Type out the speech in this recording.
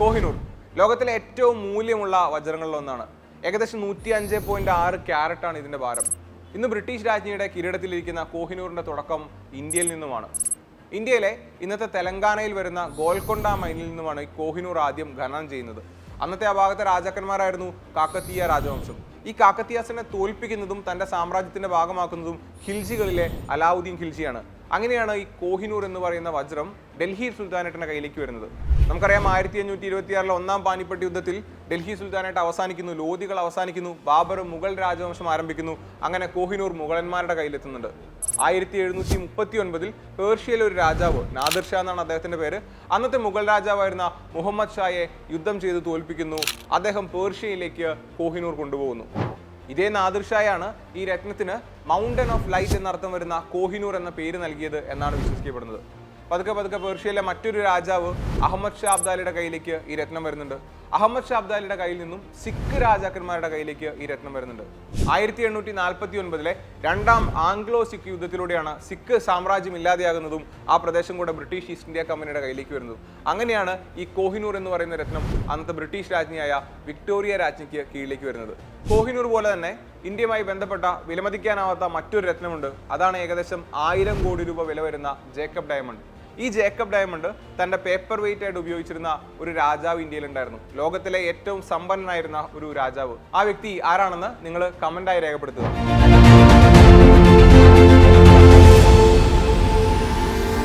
കോഹിനൂർ ലോകത്തിലെ ഏറ്റവും മൂല്യമുള്ള വജ്രങ്ങളിലൊന്നാണ്. ഏകദേശം 105.6 ക്യാരറ്റാണ് ഇതിന്റെ ഭാരം. ഇന്ന് ബ്രിട്ടീഷ് രാജ്ഞിയുടെ കിരീടത്തിലിരിക്കുന്ന കോഹിനൂറിന്റെ തുടക്കം ഇന്ത്യയിൽ നിന്നുമാണ്. ഇന്ത്യയിലെ ഇന്നത്തെ തെലങ്കാനയിൽ വരുന്ന ഗോൽക്കൊണ്ട മൈനിൽ നിന്നുമാണ് ഈ കോഹിനൂർ ആദ്യം ഖനനം ചെയ്യുന്നത്. അന്നത്തെ ആ ഭാഗത്തെ രാജാക്കന്മാരായിരുന്നു കാക്കതീയ രാജവംശം. ഈ കാക്കതീയാസിനെ തോൽപ്പിക്കുന്നതും തന്റെ സാമ്രാജ്യത്തിന്റെ ഭാഗമാക്കുന്നതും ഖിൽജികളിലെ അലാവുദ്ദീൻ ഖിൽജിയാണ്. അങ്ങനെയാണ് ഈ കോഹിനൂർ എന്ന് പറയുന്ന വജ്രം ഡൽഹി സുൽത്താനേറ്റിന്റെ കയ്യിലേക്ക് വരുന്നത്. നമുക്കറിയാം 1526 ഒന്നാം പാനിപ്പട്ട് യുദ്ധത്തിൽ ഡൽഹി സുൽത്താനേറ്റ് അവസാനിക്കുന്നു, ലോധികൾ അവസാനിക്കുന്നു, ബാബർ മുഗൾ രാജവംശം ആരംഭിക്കുന്നു. അങ്ങനെ കോഹിനൂർ മുഗളന്മാരുടെ കയ്യിലെത്തുന്നുണ്ട്. 1739 പേർഷ്യയിലെ ഒരു രാജാവ്, നാദിർ ഷാ എന്നാണ് അദ്ദേഹത്തിന്റെ പേര്, അന്നത്തെ മുഗൾ രാജാവായിരുന്ന മുഹമ്മദ് ഷായെ യുദ്ധം ചെയ്ത് തോൽപ്പിക്കുന്നു. അദ്ദേഹം പേർഷ്യയിലേക്ക് കോഹിനൂർ കൊണ്ടുപോകുന്നു. ഇതേ നാദിർ ഷായാണ് ഈ രത്നത്തിന് മൗണ്ടൻ ഓഫ് ലൈറ്റ് എന്നർത്ഥം വരുന്ന കോഹിനൂർ എന്ന പേര് നൽകിയത് എന്നാണ് വിശ്വസിക്കപ്പെടുന്നത്. പതുക്കെ പതുക്കെ പേർഷ്യയിലെ മറ്റൊരു രാജാവ് അഹമ്മദ് ഷാ അബ്ദാലിയുടെ കയ്യിലേക്ക് ഈ രത്നം വരുന്നുണ്ട്. അഹമ്മദ് ഷാ അബ്ദാലിയുടെ കയ്യിൽ നിന്നും സിഖ് രാജാക്കന്മാരുടെ കയ്യിലേക്ക് ഈ രത്നം വരുന്നുണ്ട്. 1849 രണ്ടാം ആംഗ്ലോ സിഖ് യുദ്ധത്തിലൂടെയാണ് സിഖ് സാമ്രാജ്യം ഇല്ലാതെയാകുന്നതും ആ പ്രദേശം കൂടെ ബ്രിട്ടീഷ് ഈസ്റ്റ് ഇന്ത്യ കമ്പനിയുടെ കയ്യിലേക്ക് വരുന്നതും. അങ്ങനെയാണ് ഈ കോഹിനൂർ എന്ന് പറയുന്ന രത്നം അന്നത്തെ ബ്രിട്ടീഷ് രാജ്ഞിയായ വിക്ടോറിയ രാജ്ഞിക്ക് കീഴിലേക്ക് വരുന്നത്. കോഹിനൂർ പോലെ തന്നെ ഇന്ത്യയുമായി ബന്ധപ്പെട്ട വിലമതിക്കാനാവാത്ത മറ്റൊരു രത്നമുണ്ട്. അതാണ് ഏകദേശം 1000 കോടി രൂപ വില വരുന്ന ജേക്കബ് ഡയമണ്ട്. ഈ ജേക്കബ് ഡയമണ്ട് തന്റെ പേപ്പർ വെയിറ്റ് ആയിട്ട് ഉപയോഗിച്ചിരുന്ന ഒരു രാജാവ് ഇന്ത്യയിലുണ്ടായിരുന്നു. ലോകത്തിലെ ഏറ്റവും സമ്പന്നനായിരുന്ന ഒരു രാജാവ്. ആ വ്യക്തി ആരാണെന്ന് നിങ്ങൾ കമന്റായി രേഖപ്പെടുത്തുക.